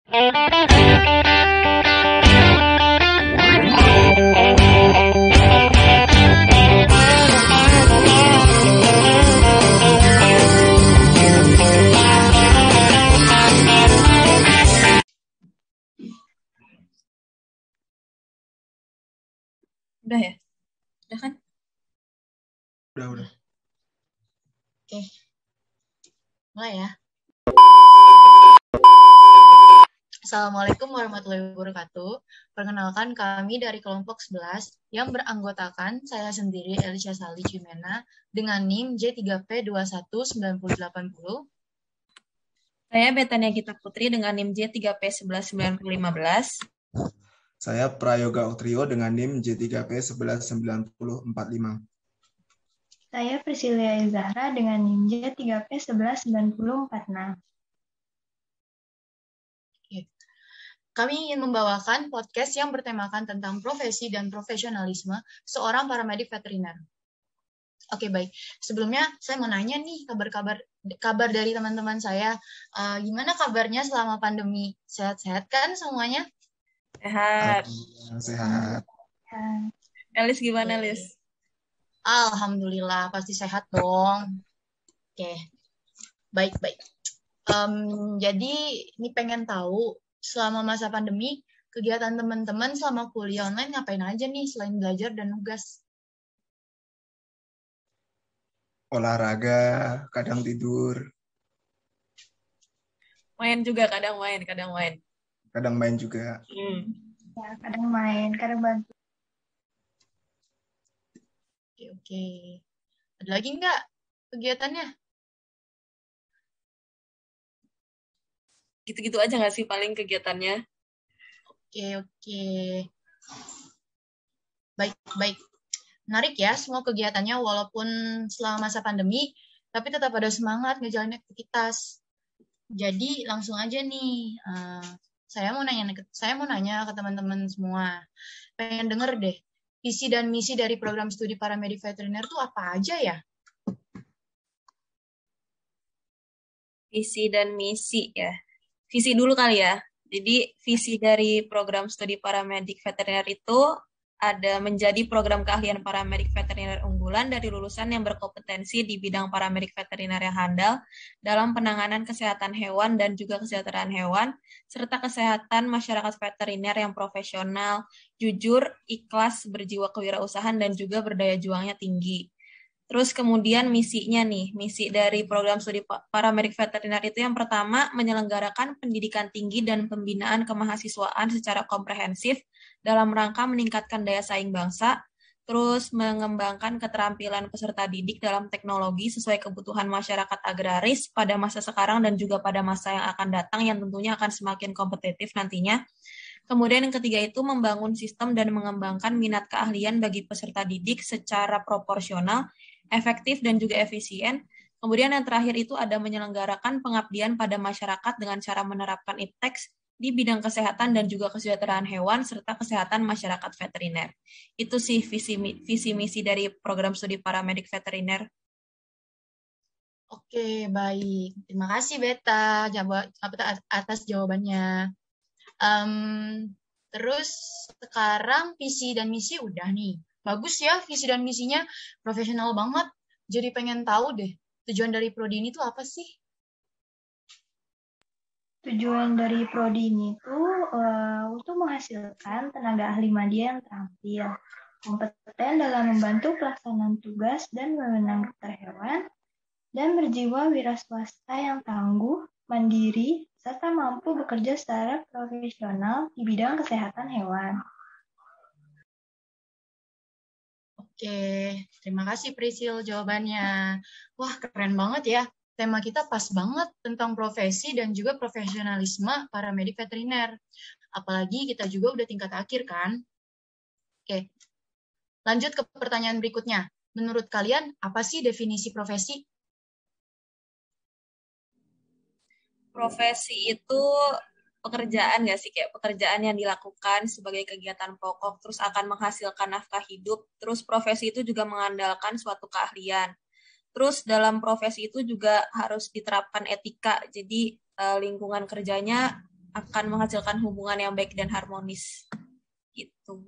Udah ya? Udah kan? Udah. Oke. Mulai ya. Assalamualaikum warahmatullahi wabarakatuh. Perkenalkan kami dari kelompok 11 yang beranggotakan saya sendiri Elisha Sali Cimena dengan NIM J3P219080. Saya Betania Gita Putri dengan NIM J3P119015. Saya Prayoga Oktrio dengan NIM J3P119045. Saya Priscilia Zahra dengan NIM J3P119046. Kami ingin membawakan podcast yang bertemakan tentang profesi dan profesionalisme seorang paramedik veteriner. Oke, baik. Sebelumnya saya mau nanya nih kabar dari teman-teman saya. Gimana kabarnya selama pandemi? Sehat-sehat kan semuanya? Sehat. Sehat. Elis gimana, Elis? Alhamdulillah, pasti sehat dong. Oke, baik. Jadi ini pengen tahu, selama masa pandemi, kegiatan teman-teman selama kuliah online ngapain aja nih selain belajar dan nugas? Olahraga, kadang tidur. Main juga, kadang main. Kadang main juga. Ya, kadang main, kadang bantu. Oke. Ada lagi nggak kegiatannya? Gitu-gitu aja nggak sih paling kegiatannya? Oke. Baik. Menarik ya semua kegiatannya walaupun selama masa pandemi, tapi tetap ada semangat ngejalanin aktivitas. Jadi langsung aja nih, saya mau nanya ke teman-teman semua. Pengen denger deh, visi dan misi dari program studi paramedik veteriner itu apa aja ya? Visi dan misi ya. Visi dulu kali ya. Jadi visi dari program studi paramedik veteriner itu ada menjadi program keahlian paramedik veteriner unggulan dari lulusan yang berkompetensi di bidang paramedik veteriner yang handal dalam penanganan kesehatan hewan dan juga kesejahteraan hewan, serta kesehatan masyarakat veteriner yang profesional, jujur, ikhlas, berjiwa kewirausahaan, dan juga berdaya juangnya tinggi. Terus kemudian misinya nih, misi dari program studi paramedik veteriner itu yang pertama menyelenggarakan pendidikan tinggi dan pembinaan kemahasiswaan secara komprehensif dalam rangka meningkatkan daya saing bangsa, terus mengembangkan keterampilan peserta didik dalam teknologi sesuai kebutuhan masyarakat agraris pada masa sekarang dan juga pada masa yang akan datang yang tentunya akan semakin kompetitif nantinya. Kemudian yang ketiga itu membangun sistem dan mengembangkan minat keahlian bagi peserta didik secara proporsional, efektif, dan juga efisien. Kemudian yang terakhir itu ada menyelenggarakan pengabdian pada masyarakat dengan cara menerapkan IPTEX di bidang kesehatan dan juga kesejahteraan hewan serta kesehatan masyarakat veteriner. Itu sih visi misi dari program studi paramedik veteriner. Oke, baik. Terima kasih Beta atas jawabannya. Terus sekarang visi dan misi udah nih. Bagus ya visi dan misinya, profesional banget. Jadi pengen tahu deh, tujuan dari Prodi ini tuh apa sih? Tujuan dari Prodi ini tuh untuk menghasilkan tenaga ahli media yang terampil, kompeten dalam membantu pelaksanaan tugas dan wewenang dokter hewan, dan berjiwa wira swasta yang tangguh, mandiri, serta mampu bekerja secara profesional di bidang kesehatan hewan. Oke, terima kasih Prisil jawabannya. Wah, keren banget ya. Tema kita pas banget tentang profesi dan juga profesionalisme paramedik veteriner. Apalagi kita juga udah tingkat akhir kan? Oke, lanjut ke pertanyaan berikutnya. Menurut kalian, apa sih definisi profesi? Profesi itu pekerjaan nggak sih? Kayak pekerjaan yang dilakukan sebagai kegiatan pokok, terus akan menghasilkan nafkah hidup. Terus profesi itu juga mengandalkan suatu keahlian. Terus dalam profesi itu juga harus diterapkan etika. Jadi lingkungan kerjanya akan menghasilkan hubungan yang baik dan harmonis. Gitu.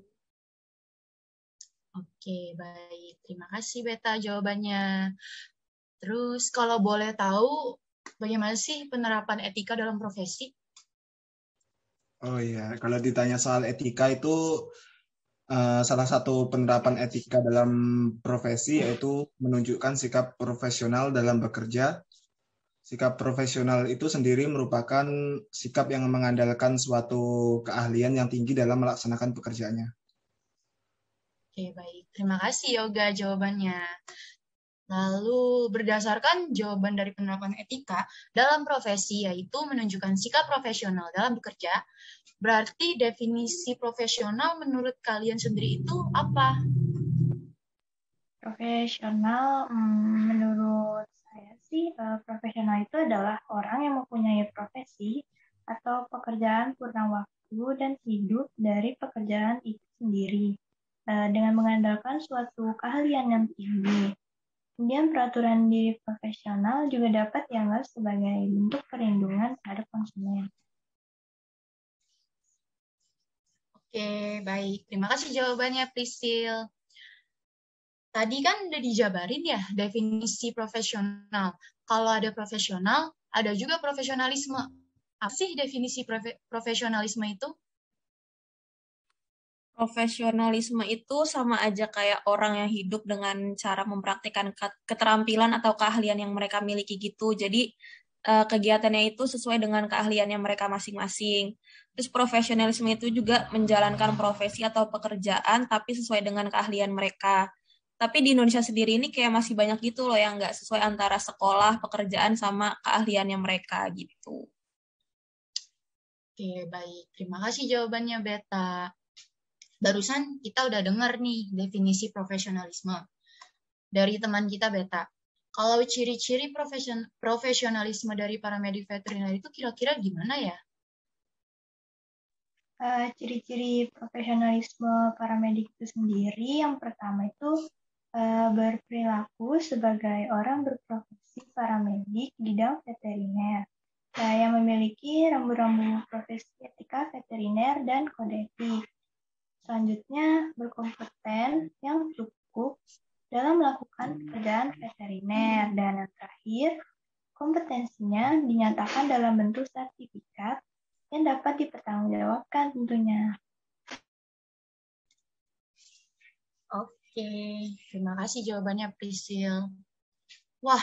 Oke, baik. Terima kasih Beta jawabannya. Terus kalau boleh tahu, bagaimana sih penerapan etika dalam profesi? Oh iya, kalau ditanya soal etika itu salah satu penerapan etika dalam profesi yaitu menunjukkan sikap profesional dalam bekerja. Sikap profesional itu sendiri merupakan sikap yang mengandalkan suatu keahlian yang tinggi dalam melaksanakan pekerjaannya. Oke, baik. Terima kasih Yoga jawabannya. Lalu berdasarkan jawaban dari penerapan etika dalam profesi yaitu menunjukkan sikap profesional dalam bekerja, berarti definisi profesional menurut kalian sendiri itu apa? Profesional, menurut saya sih, profesional itu adalah orang yang mempunyai profesi atau pekerjaan purna waktu dan hidup dari pekerjaan itu sendiri, dengan mengandalkan suatu keahlian yang tinggi. Kemudian peraturan diri profesional juga dapat dianggap sebagai bentuk perlindungan terhadap konsumen. Oke, baik. Terima kasih jawabannya, Prisil. Tadi kan udah dijabarin ya definisi profesional. Kalau ada profesional, ada juga profesionalisme. Apa sih definisi profesionalisme itu? Profesionalisme itu sama aja kayak orang yang hidup dengan cara mempraktikkan keterampilan atau keahlian yang mereka miliki gitu. Jadi kegiatannya itu sesuai dengan keahliannya mereka masing-masing. Terus profesionalisme itu juga menjalankan profesi atau pekerjaan tapi sesuai dengan keahlian mereka. Tapi di Indonesia sendiri ini kayak masih banyak gitu loh yang nggak sesuai antara sekolah, pekerjaan, sama keahliannya mereka gitu. Oke, baik. Terima kasih jawabannya, Beta. Barusan kita udah dengar nih definisi profesionalisme dari teman kita Beta. Kalau ciri-ciri profesionalisme dari paramedik veteriner itu kira-kira gimana ya? Ciri-ciri profesionalisme paramedik itu sendiri, yang pertama itu berperilaku sebagai orang berprofesi paramedik di bidang veteriner, yang memiliki rambu-rambu profesi etika veteriner dan kode etik. Selanjutnya, berkompeten yang cukup dalam melakukan pekerjaan veteriner. Dan yang terakhir, kompetensinya dinyatakan dalam bentuk sertifikat yang dapat dipertanggungjawabkan tentunya. Oke, terima kasih jawabannya Prisil. Wah,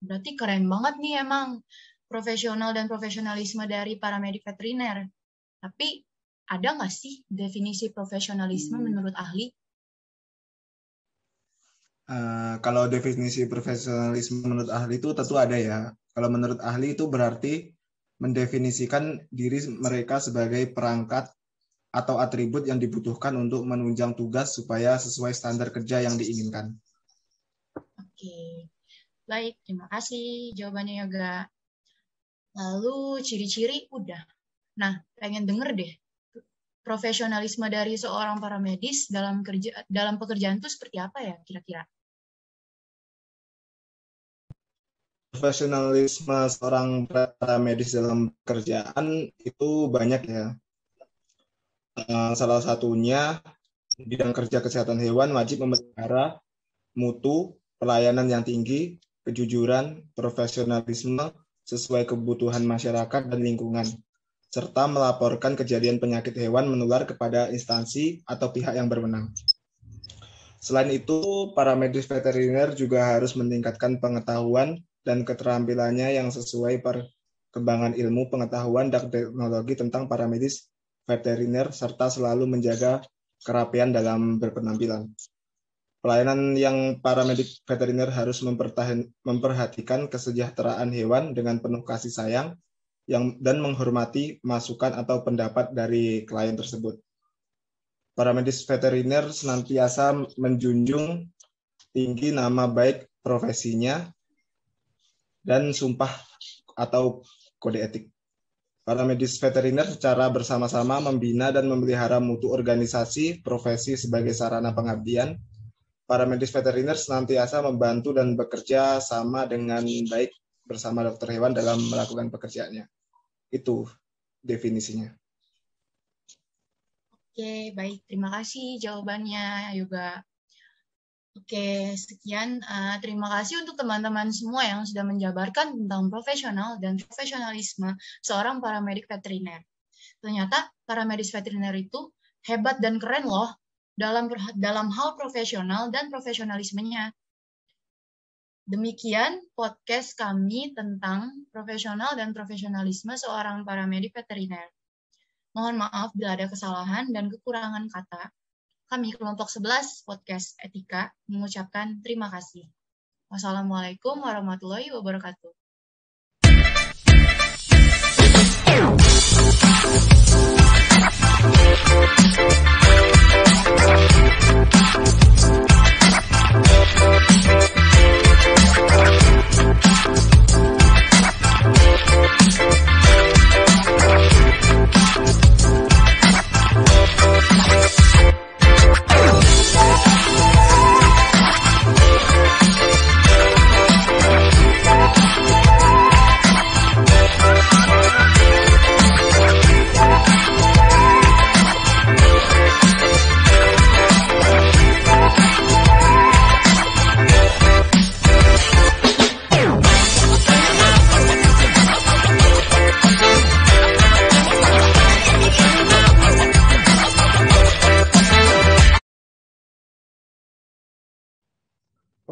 berarti keren banget nih emang profesional dan profesionalisme dari paramedik veteriner. Tapi ada nggak sih definisi profesionalisme menurut ahli? Kalau definisi profesionalisme menurut ahli itu tentu ada ya. Kalau menurut ahli itu berarti mendefinisikan diri mereka sebagai perangkat atau atribut yang dibutuhkan untuk menunjang tugas supaya sesuai standar kerja yang diinginkan. Oke, baik. Terima kasih jawabannya Yoga. Lalu ciri-ciri udah. Nah, pengen denger deh. Profesionalisme dari seorang paramedis dalam pekerjaan itu seperti apa ya kira-kira? Profesionalisme seorang paramedis dalam pekerjaan itu banyak ya. Salah satunya bidang kerja kesehatan hewan wajib memelihara mutu, pelayanan yang tinggi, kejujuran, profesionalisme sesuai kebutuhan masyarakat dan lingkungan, serta melaporkan kejadian penyakit hewan menular kepada instansi atau pihak yang berwenang. Selain itu, para medis veteriner juga harus meningkatkan pengetahuan dan keterampilannya yang sesuai perkembangan ilmu, pengetahuan, dan teknologi tentang para medis veteriner, serta selalu menjaga kerapian dalam berpenampilan. Pelayanan yang para medik veteriner harus memperhatikan kesejahteraan hewan dengan penuh kasih sayang dan menghormati masukan atau pendapat dari klien tersebut. Para medis veteriner senantiasa menjunjung tinggi nama baik profesinya dan sumpah atau kode etik. Para medis veteriner secara bersama-sama membina dan memelihara mutu organisasi profesi sebagai sarana pengabdian. Para medis veteriner senantiasa membantu dan bekerja sama dengan baik bersama dokter hewan dalam melakukan pekerjaannya. Itu. definisinya. Oke, baik. Terima kasih jawabannya, Yoga. Oke, sekian. Terima kasih untuk teman-teman semua yang sudah menjabarkan tentang profesional dan profesionalisme seorang paramedik veteriner. Ternyata paramedik veteriner itu hebat dan keren loh dalam hal profesional dan profesionalismenya. Demikian podcast kami tentang profesional dan profesionalisme seorang paramedik veteriner. Mohon maaf bila ada kesalahan dan kekurangan kata. Kami kelompok 11 podcast etika mengucapkan terima kasih. Wassalamualaikum warahmatullahi wabarakatuh.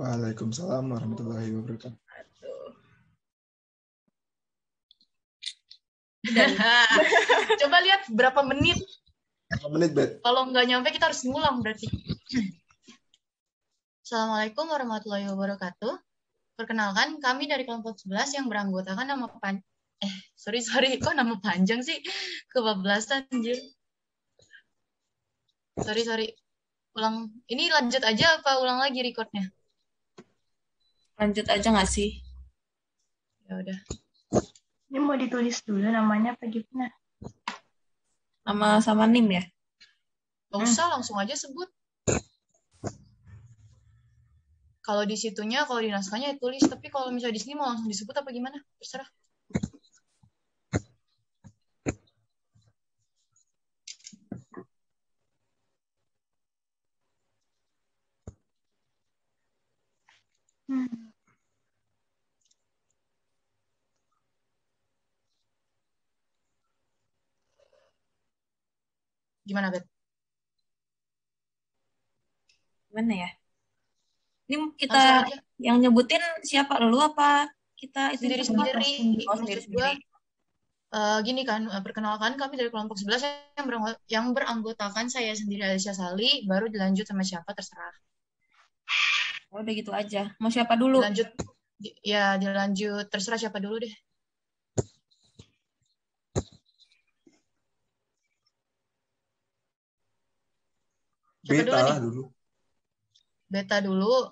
Waalaikumsalam warahmatullahi wabarakatuh. Coba lihat berapa menit. Berapa menit, Bet? Kalau nggak nyampe kita harus ngulang berarti. Assalamualaikum warahmatullahi wabarakatuh. Perkenalkan, kami dari kelompok 11 yang beranggotakan nama kok nama panjang sih? Kebablasan, anjir. Sorry. Ulang. Ini lanjut aja apa ulang lagi recordnya? Lanjut aja nggak sih? Ya udah. Ini mau ditulis dulu namanya apa gimana? Nama sama NIM ya? Nggak usah, langsung aja sebut. Kalau di situnya, kalau di naskahnya tulis. Tapi kalau misalnya di sini mau langsung disebut apa gimana? Terserah. Gimana, Bet? Gimana ya? Ini Langsung kita aja. yang nyebutin siapa, lu apa kita itu Sendiri-sendiri. Oh, Maksud sendiri-sendiri. gua, gini kan, perkenalkan kami dari kelompok 11 yang beranggotakan saya sendiri Alicia Sali, baru dilanjut sama siapa terserah. Oh, udah gitu aja. Mau siapa dulu? Dilanjut terserah siapa dulu deh. Siapa dulu nih? Beta dulu.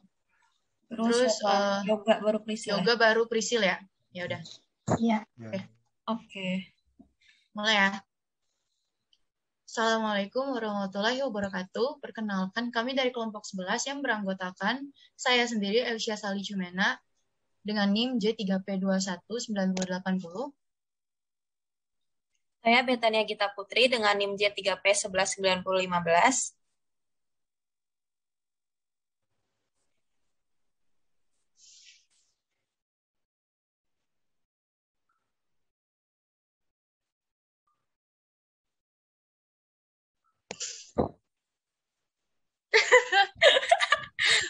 Terus Yoga baru Prisil. Yoga baru Prisil ya? Ya udah. Iya. Oke. Mulai ya. Assalamualaikum warahmatullahi wabarakatuh. Perkenalkan, kami dari kelompok 11 yang beranggotakan saya sendiri Alicia Sali Jumena dengan NIM J3P219080. Saya Betania Gita Putri dengan NIM J3P119015.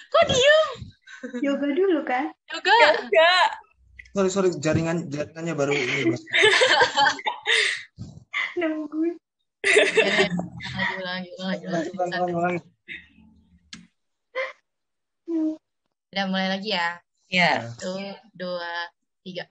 Kok diem? Yoga dulu kan? Yoga. Sorry, jaringannya baru ini. Nungguin. Lagi. Udah mulai lagi ya? Ya. 1, 2, 3.